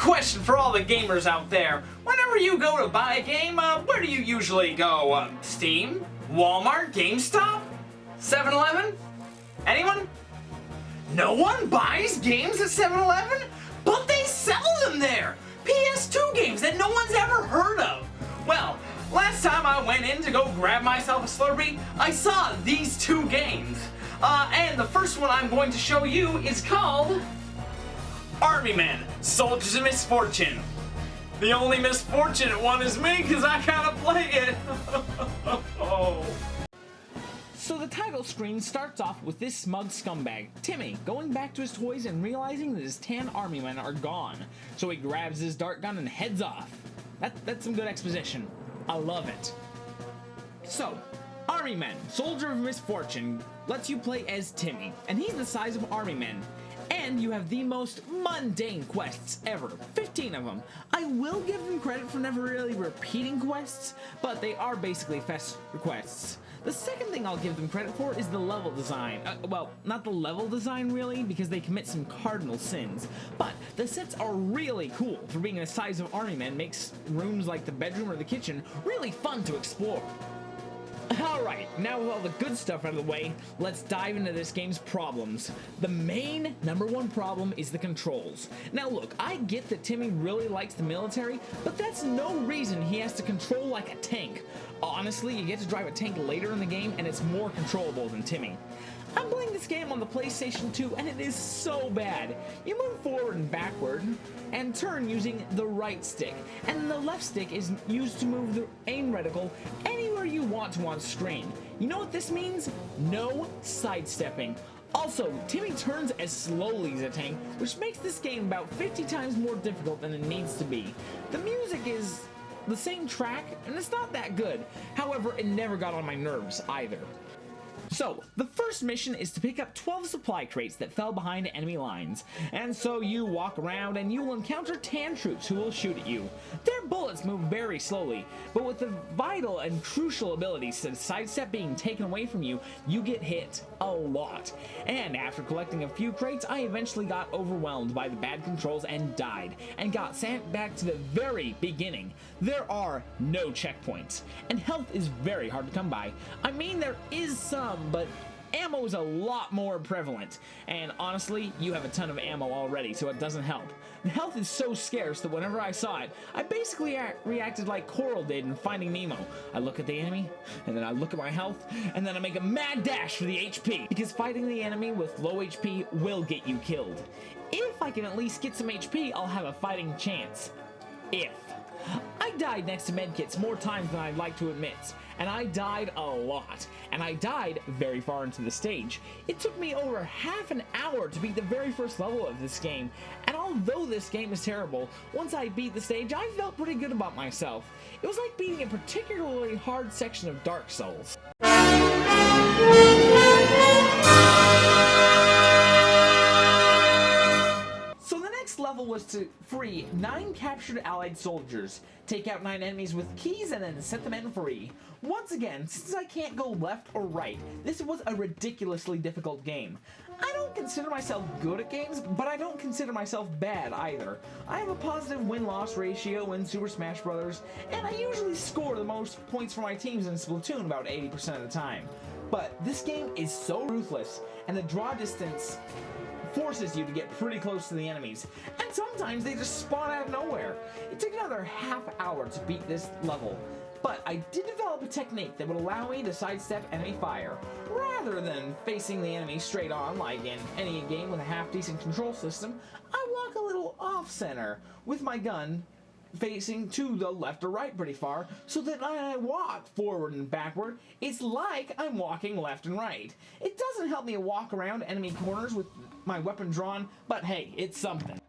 question for all the gamers out there. Whenever you go to buy a game, where do you usually go? Steam? Walmart? GameStop? 7-Eleven? Anyone? No one buys games at 7-Eleven? But they sell them there! PS2 games that no one's ever heard of! Well, last time I went in to go grab myself a Slurpee, I saw these two games. And the first one I'm going to show you is called Army Men, Soldiers of Misfortune. The only misfortunate one is me because I gotta play it. Oh. So the title screen starts off with this smug scumbag, Timmy, going back to his toys and realizing that his 10 army men are gone. So he grabs his dart gun and heads off. That's some good exposition. I love it. So, Army Men, Soldier of Misfortune, lets you play as Timmy, and he's the size of army men. And you have the most mundane quests ever, 15 of them. I will give them credit for never really repeating quests, but they are basically fest quests. The second thing I'll give them credit for is the level design. Well, not the level design really, because they commit some cardinal sins. But the sets are really cool for being the size of army men, makes rooms like the bedroom or the kitchen really fun to explore. Alright, now with all the good stuff out of the way, let's dive into this game's problems. The main number one problem is the controls. Now look, I get that Timmy really likes the military, but that's no reason he has to control like a tank. Honestly, you get to drive a tank later in the game and it's more controllable than Timmy. I'm playing this game on the PlayStation 2 and it is so bad. You move forward and backward and turn using the right stick, and the left stick is used to move the aim reticle anywhere you want to on screen. You know what this means? No sidestepping. Also, Timmy turns as slowly as a tank, which makes this game about 50 times more difficult than it needs to be. The music is the same track, and it's not that good. However, it never got on my nerves either. So, the first mission is to pick up 12 supply crates that fell behind enemy lines, and so you walk around and you will encounter tan troops who will shoot at you. Their bullets move very slowly, but with the vital and crucial abilities to sidestep being taken away from you, you get hit a lot. And after collecting a few crates, I eventually got overwhelmed by the bad controls and died, and got sent back to the very beginning. There are no checkpoints, and health is very hard to come by. I mean, there is some, but ammo is a lot more prevalent, and honestly, you have a ton of ammo already, so it doesn't help. The health is so scarce that whenever I saw it, I basically reacted like Coral did in Finding Nemo. I look at the enemy, and then I look at my health, and then I make a mad dash for the HP, because fighting the enemy with low HP will get you killed. If I can at least get some HP, I'll have a fighting chance. If. I died next to medkits more times than I'd like to admit, and I died a lot, and I died very far into the stage. It took me over half an hour to beat the very first level of this game, and although this game is terrible, once I beat the stage, I felt pretty good about myself. It was like beating a particularly hard section of Dark Souls. Level was to free 9 captured allied soldiers, take out 9 enemies with keys, and then set the men free. Once again, since I can't go left or right, this was a ridiculously difficult game. I don't consider myself good at games, but I don't consider myself bad either. I have a positive win-loss ratio in Super Smash Bros., and I usually score the most points for my teams in Splatoon about 80% of the time. But this game is so ruthless, and the draw distance forces you to get pretty close to the enemies, and sometimes they just spawn out of nowhere. It took another half hour to beat this level, but I did develop a technique that would allow me to sidestep enemy fire. Rather than facing the enemy straight on like in any game with a half-decent control system, I walk a little off-center with my gun facing to the left or right pretty far, so that when I walk forward and backward, it's like I'm walking left and right. It doesn't help me walk around enemy corners with my weapon drawn, but hey, it's something.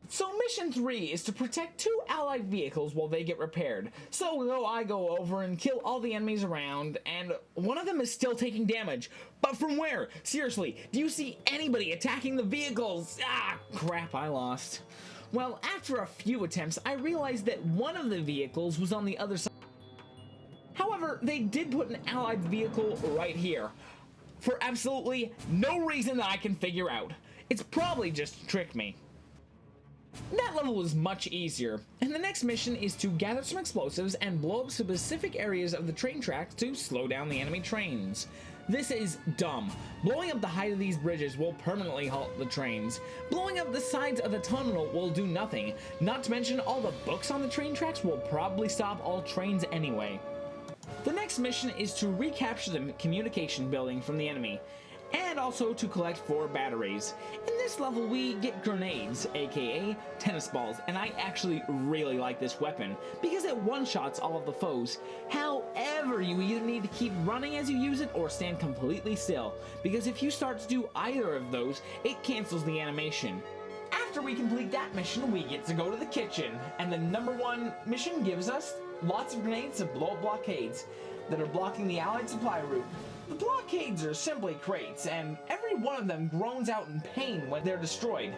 So mission 3 is to protect 2 allied vehicles while they get repaired. So I go over and kill all the enemies around, and one of them is still taking damage. But from where? Seriously, do you see anybody attacking the vehicles? Ah, crap, I lost. Well, after a few attempts, I realized that one of the vehicles was on the other side. However, they did put an allied vehicle right here, for absolutely no reason that I can figure out. It's probably just to trick me. That level was much easier, and the next mission is to gather some explosives and blow up specific areas of the train tracks to slow down the enemy trains. This is dumb. Blowing up the height of these bridges will permanently halt the trains. Blowing up the sides of the tunnel will do nothing, not to mention all the books on the train tracks will probably stop all trains anyway. The next mission is to recapture the communication building from the enemy, and also to collect 4 batteries. In this level we get grenades, aka tennis balls, and I actually really like this weapon because it one-shots all of the foes. However, you either need to keep running as you use it or stand completely still, because if you start to do either of those, it cancels the animation. After we complete that mission, we get to go to the kitchen, and the number 1 mission gives us lots of grenades to blow up blockades that are blocking the Allied supply route. The blockades are simply crates, and every one of them groans out in pain when they're destroyed.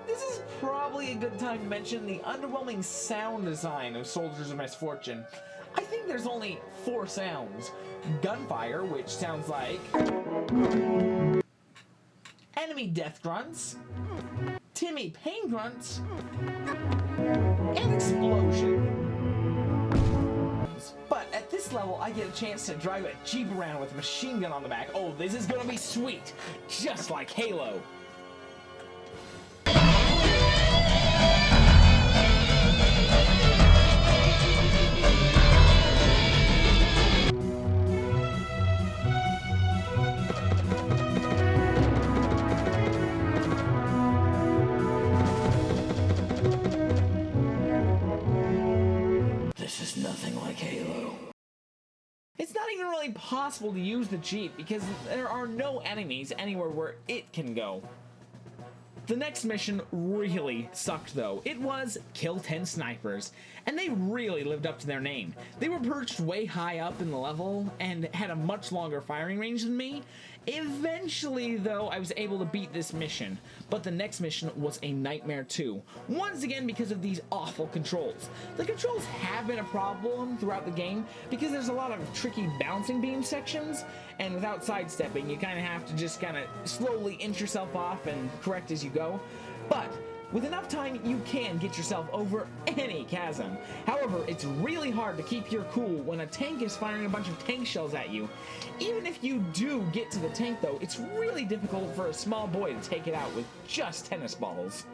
This is probably a good time to mention the underwhelming sound design of Soldiers of Misfortune. I think there's only 4 sounds. Gunfire, which sounds like enemy death grunts, Timmy pain grunts, and explosion. But at this level, I get a chance to drive a Jeep around with a machine gun on the back. Oh, this is gonna be sweet, just like Halo. This is nothing like Halo. It's not even really possible to use the Jeep because there are no enemies anywhere where it can go. The next mission really sucked though. It was kill 10 snipers, and they really lived up to their name. They were perched way high up in the level and had a much longer firing range than me. Eventually though, I was able to beat this mission, but the next mission was a nightmare too. Once again because of these awful controls. The controls have been a problem throughout the game because there's a lot of tricky bouncing beam sections, and without sidestepping you kind of have to just kind of slowly inch yourself off and correct as you go. But with enough time, you can get yourself over any chasm. However, it's really hard to keep your cool when a tank is firing a bunch of tank shells at you. Even if you do get to the tank though, it's really difficult for a small boy to take it out with just tennis balls.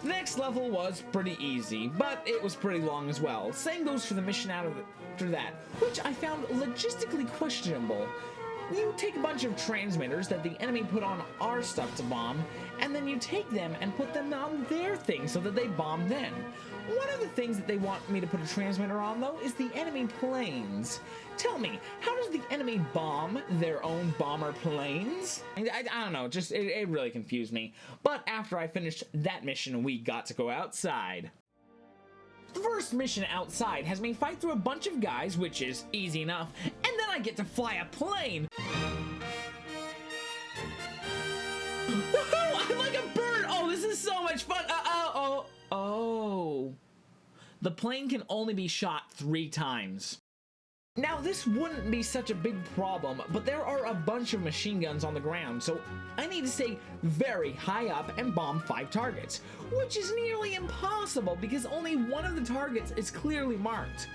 The next level was pretty easy, but it was pretty long as well. Same goes for the mission after that, which I found logistically questionable. You take a bunch of transmitters that the enemy put on our stuff to bomb, and then you take them and put them on their thing so that they bomb then. One of the things that they want me to put a transmitter on, though, is the enemy planes. Tell me, how does the enemy bomb their own bomber planes? I don't know, just it really confused me. But after I finished that mission, we got to go outside. The first mission outside has me fight through a bunch of guys, which is easy enough, and then I get to fly a plane! Woohoo! I'm like a bird! Oh, this is so much fun! Oh. The plane can only be shot 3 times. Now, this wouldn't be such a big problem, but there are a bunch of machine guns on the ground, so I need to stay very high up and bomb 5 targets, which is nearly impossible because only one of the targets is clearly marked.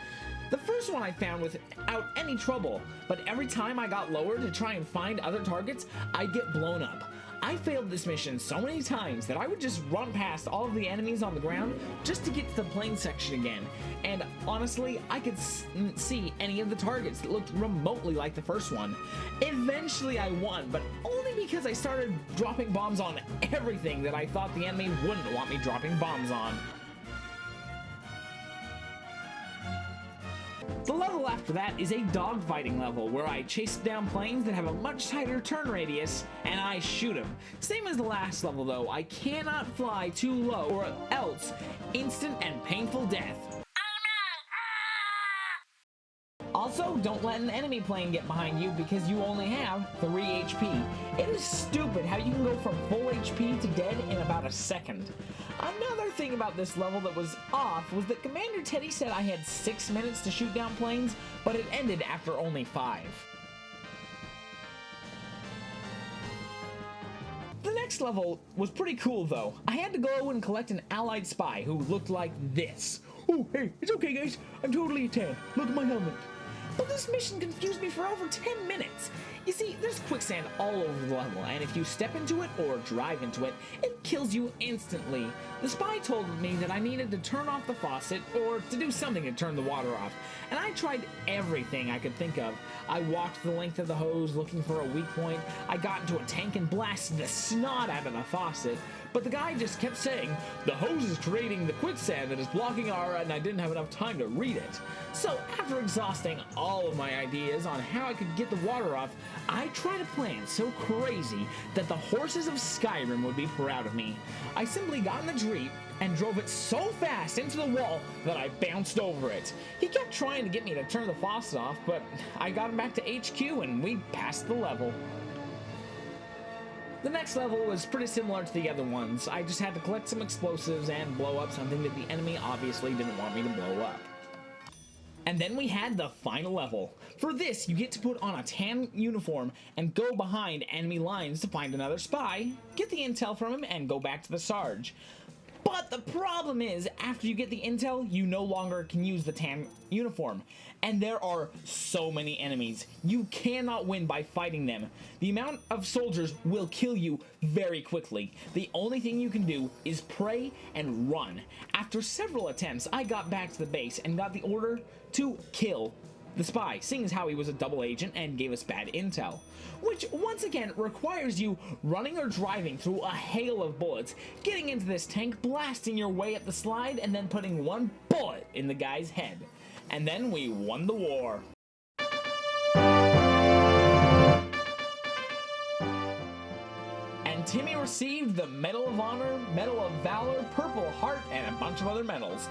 The first one I found without any trouble, but every time I got lower to try and find other targets, I'd get blown up. I failed this mission so many times that I would just run past all of the enemies on the ground just to get to the plane section again. And honestly, I could see any of the targets that looked remotely like the first one. Eventually I won, but only because I started dropping bombs on everything that I thought the enemy wouldn't want me dropping bombs on. The level after that is a dogfighting level where I chase down planes that have a much tighter turn radius and I shoot them. Same as the last level though, I cannot fly too low or else instant and painful death. Also, don't let an enemy plane get behind you because you only have 3 HP. It is stupid how you can go from full HP to dead in about a second. Another thing about this level that was off was that Commander Teddy said I had 6 minutes to shoot down planes, but it ended after only 5. next level was pretty cool though. I had to go and collect an allied spy who looked like this. Oh, hey, it's okay guys, I'm totally a tan. Look at my helmet. But this mission confused me for over 10 minutes. You see, there's quicksand all over the level, and if you step into it or drive into it, it kills you instantly. The spy told me that I needed to turn off the faucet or to do something to turn the water off, and I tried everything I could think of. I walked the length of the hose looking for a weak point, I got into a tank and blasted the snot out of the faucet, but the guy just kept saying, the hose is creating the quicksand that is blocking our, and I didn't have enough time to read it. So after exhausting all of my ideas on how I could get the water off, I tried a plan so crazy that the horses of Skyrim would be proud of me. I simply got in the Jeep and drove it so fast into the wall that I bounced over it. He kept trying to get me to turn the faucet off, but I got him back to HQ and we passed the level. The next level was pretty similar to the other ones. I just had to collect some explosives and blow up something that the enemy obviously didn't want me to blow up. And then we had the final level. For this, you get to put on a tan uniform and go behind enemy lines to find another spy, get the intel from him, and go back to the Sarge. But the problem is, after you get the intel, you no longer can use the tan uniform. And there are so many enemies. You cannot win by fighting them. The amount of soldiers will kill you very quickly. The only thing you can do is pray and run. After several attempts, I got back to the base and got the order to kill the spy, seeing as how he was a double agent and gave us bad intel. Which, once again, requires you running or driving through a hail of bullets, getting into this tank, blasting your way up the slide, and then putting one bullet in the guy's head. And then we won the war. And Timmy received the Medal of Honor, Medal of Valor, Purple Heart, and a bunch of other medals.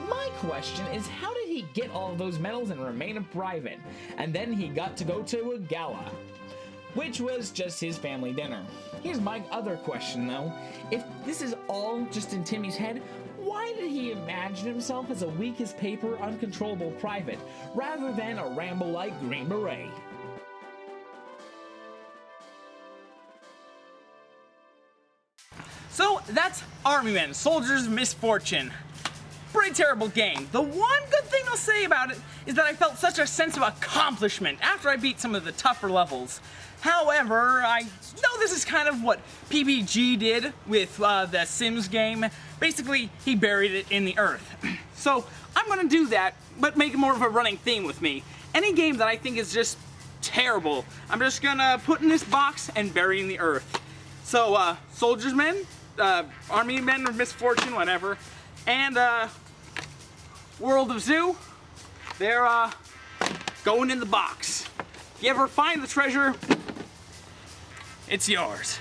My question is, how did he get all of those medals and remain a private? And then he got to go to a gala, which was just his family dinner. Here's my other question though. If this is all just in Timmy's head, why did he imagine himself as a weak as paper, uncontrollable private, rather than a Rambo-like Green Beret? So that's Army Men, Soldiers of Misfortune. Pretty terrible game. The one good thing I'll say about it is that I felt such a sense of accomplishment after I beat some of the tougher levels. However, I know this is kind of what PPG did with the Sims game. Basically, he buried it in the earth. So I'm gonna do that, but make it more of a running theme with me. Any game that I think is just terrible, I'm just gonna put in this box and bury in the earth. So, Soldiers Men, Army Men of Misfortune, whatever, and World of Zoo, they're going in the box. If you ever find the treasure, it's yours.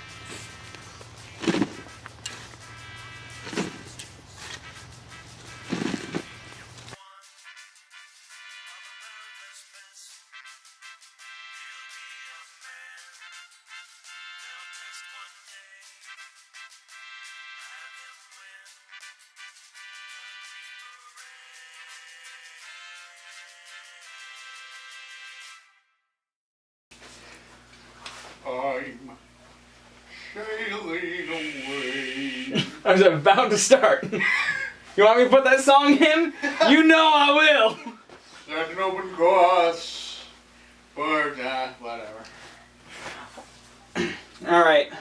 I'm sailing away. I was about to start. You want me to put that song in? You know I will. Such an open course, but whatever. All right.